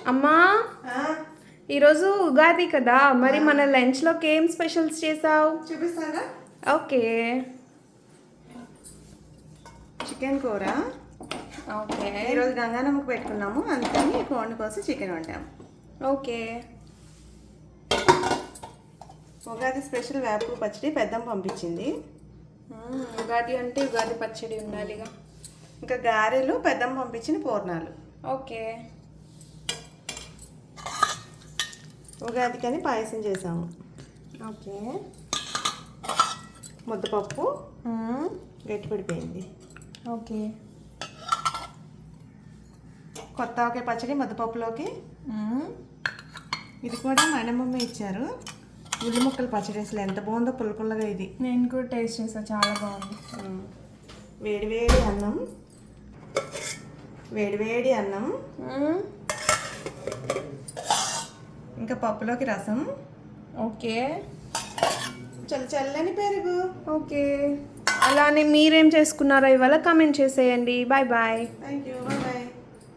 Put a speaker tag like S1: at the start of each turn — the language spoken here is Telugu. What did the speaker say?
S1: అమ్మా, ఈరోజు ఉగాది కదా, మరి మన లంచ్లోకి ఏం స్పెషల్స్ చేసావు?
S2: చూపిస్తారా?
S1: ఓకే.
S2: చికెన్ కూర.
S1: ఓకే.
S2: ఈరోజు గంగానమ్మకు పెట్టుకున్నాము, అందుకని కోడిని కోసి చికెన్ వండాము.
S1: ఓకే.
S2: ఉగాది స్పెషల్ వేప పచ్చడి పెద్దమ్మ పంపించింది.
S1: ఉగాది అంటే ఉగాది పచ్చడి ఉండాలిగా.
S2: ఇంకా గారెలు పెద్దమ్మ పంపించిన పూర్ణాలు.
S1: ఓకే.
S2: ఉగాదికని పాయసం చేసాము.
S1: ఓకే.
S2: ముద్దపప్పు గట్టిపడిపోయింది.
S1: ఓకే.
S2: కొత్త ఆవకాయ పచ్చడి ముద్దపప్పులోకి. ఇది కూడా మా అమ్మమ్మ ఇచ్చారు. ఉల్లి ముక్కలు పచ్చడి అసలు ఎంత బాగుందో, పుల్ల పుల్లగా. ఇది
S1: నేను కూడా టేస్ట్ చేసాను, చాలా బాగుంది.
S2: వేడివేడి అన్నం, వేడివేడి అన్నం, ఇంకా పప్పులోకి రసం.
S1: ఓకే.
S2: చల్లని పెరుగు.
S1: ఓకే. అలానే మీరేం చేసుకున్నారో ఇవాళ కామెంట్ చేసేయండి. Bye bye.
S2: Thank you.